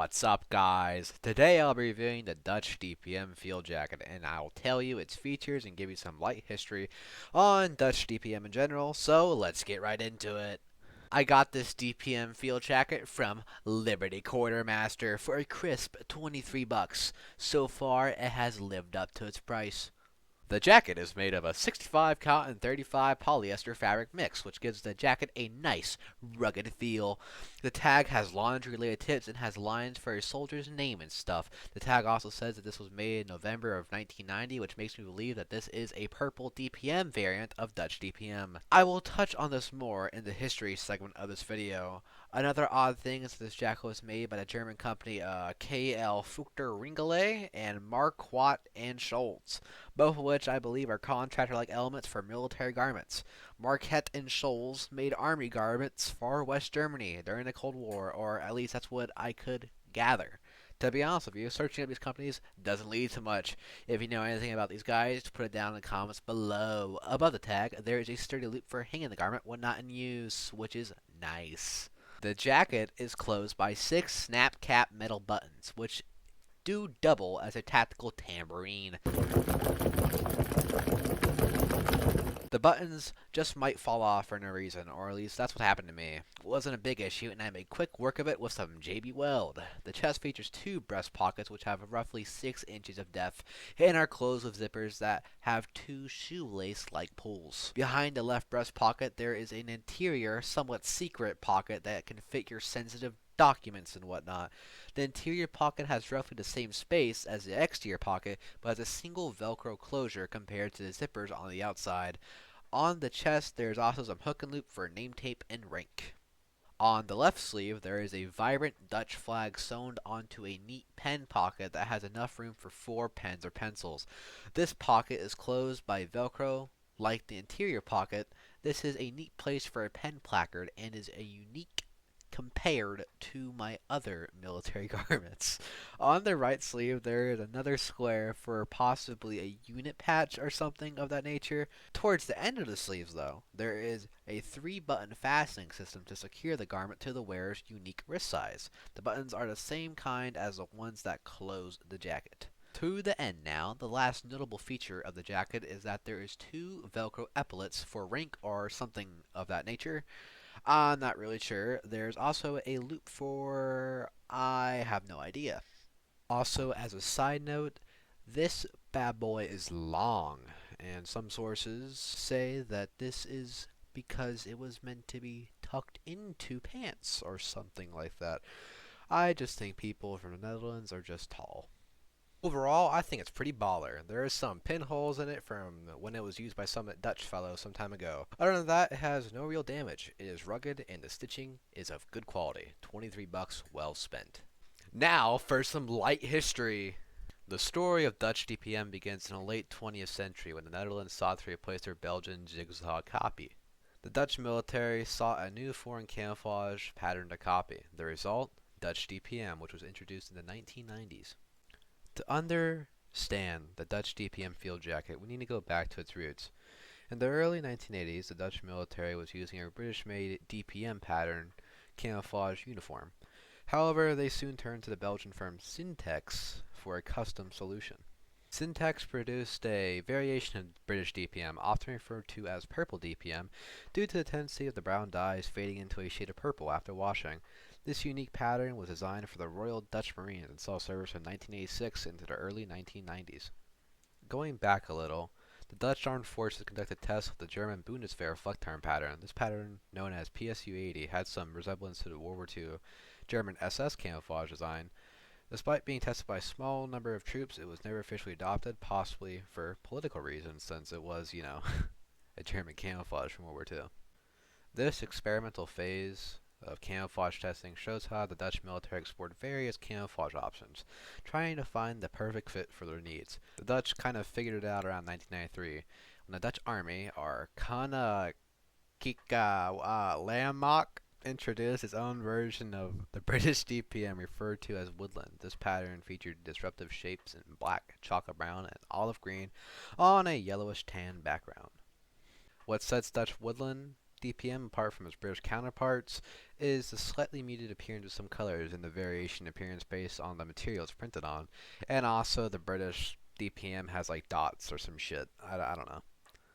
What's up, guys? Today I'll be reviewing the Dutch DPM Field Jacket, and I'll tell you its features and give you some light history on Dutch DPM in general, so let's get right into it. I got this DPM Field Jacket from Liberty Quartermaster for a crisp 23 bucks. So far, it has lived up to its price. The jacket is made of a 65 cotton 35 polyester fabric mix, which gives the jacket a nice, rugged feel. The tag has laundry-related tips and has lines for a soldier's name and stuff. The tag also says that this was made in November of 1990, which makes me believe that this is a purple DPM variant of Dutch DPM. I will touch on this more in the history segment of this video. Another odd thing is that this jacket was made by the German company KL Fuchter Ringele and Marquardt and Schultz, both of which I believe are contractor-like elements for military garments. Marquardt and Schultz made army garments for West Germany during the Cold War, or at least that's what I could gather. To be honest with you, searching up these companies doesn't lead to much. If you know anything about these guys, put it down in the comments below. Above the tag, there is a sturdy loop for hanging the garment when not in use, which is nice. The jacket is closed by 6 snap cap metal buttons, which do double as a tactical tambourine. The buttons just might fall off for no reason, or at least that's what happened to me. It wasn't a big issue, and I made quick work of it with some JB Weld. The chest features 2 breast pockets, which have roughly 6 inches of depth, and are closed with zippers that have 2 shoelace-like pulls. Behind the left breast pocket, there is an interior, somewhat secret pocket that can fit your sensitive documents and whatnot. The interior pocket has roughly the same space as the exterior pocket, but has a single Velcro closure compared to the zippers on the outside. On the chest, there is also some hook and loop for name tape and rank. On the left sleeve, there is a vibrant Dutch flag sewn onto a neat pen pocket that has enough room for 4 pens or pencils. This pocket is closed by Velcro. Like the interior pocket, this is a neat place for a pen placard and is a unique compared to my other military garments. On the right sleeve, there is another square for possibly a unit patch or something of that nature. Towards the end of the sleeves, though, there is a 3-button fastening system to secure the garment to the wearer's unique wrist size. The buttons are the same kind as the ones that close the jacket. To the end now, the last notable feature of the jacket is that there is 2 Velcro epaulets for rank or something of that nature. I'm not really sure. There's also a loop for I have no idea. Also, as a side note, this bad boy is long, and some sources say that this is because it was meant to be tucked into pants or something like that. I just think people from the Netherlands are just tall. Overall, I think it's pretty baller. There is some pinholes in it from when it was used by some Dutch fellow some time ago. Other than that, it has no real damage. It is rugged and the stitching is of good quality. 23 bucks well spent. Now for some light history. The story of Dutch DPM begins in the late 20th century when the Netherlands sought to replace their Belgian jigsaw copy. The Dutch military sought a new foreign camouflage pattern to copy. The result? Dutch DPM, which was introduced in the 1990s. To understand the Dutch DPM field jacket, we need to go back to its roots. In the early 1980s, the Dutch military was using a British-made DPM pattern camouflage uniform. However, they soon turned to the Belgian firm Syntex for a custom solution. Syntex produced a variation of British DPM, often referred to as purple DPM, due to the tendency of the brown dyes fading into a shade of purple after washing. This unique pattern was designed for the Royal Dutch Marines and saw service from 1986 into the early 1990s. Going back a little, the Dutch Armed Forces conducted tests with the German Bundeswehr Flaktarn pattern. This pattern, known as PSU-80, had some resemblance to the World War II German SS camouflage design. Despite being tested by a small number of troops, it was never officially adopted, possibly for political reasons, since it was, a German camouflage from World War II. This experimental phase of camouflage testing shows how the Dutch military explored various camouflage options, trying to find the perfect fit for their needs. The Dutch kind of figured it out around 1993, when the Dutch Army, or Koninklijke Landmacht, introduced its own version of the British DPM referred to as Woodland. This pattern featured disruptive shapes in black, chocolate brown, and olive green on a yellowish tan background. What sets Dutch Woodland DPM, apart from its British counterparts, is the slightly muted appearance of some colors and the variation appearance based on the material it's printed on. And also, the British DPM has like dots or some shit. I don't know.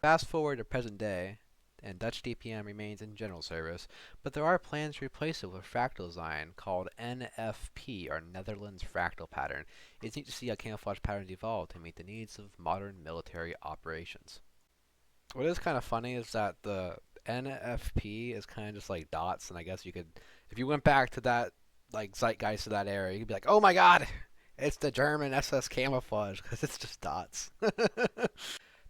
Fast forward to present day, and Dutch DPM remains in general service, but there are plans to replace it with a fractal design called NFP, or Netherlands Fractal Pattern. It's neat to see how camouflage patterns evolve to meet the needs of modern military operations. What is kind of funny is that the NFP is kind of just like dots, and I guess you could, if you went back to that like zeitgeist of that era, you could be like, oh my god, it's the German SS camouflage because it's just dots.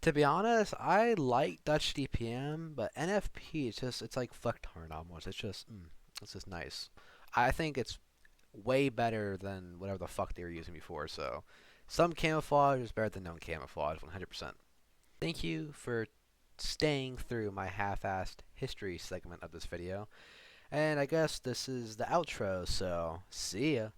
To be honest, I like Dutch DPM, but NFP is just, it's like Flecktarn almost. It's just nice. I think it's way better than whatever the fuck they were using before, so some camouflage is better than no camouflage, 100%. Thank you for staying through my half-assed history segment of this video, and I guess this is the outro, so see ya.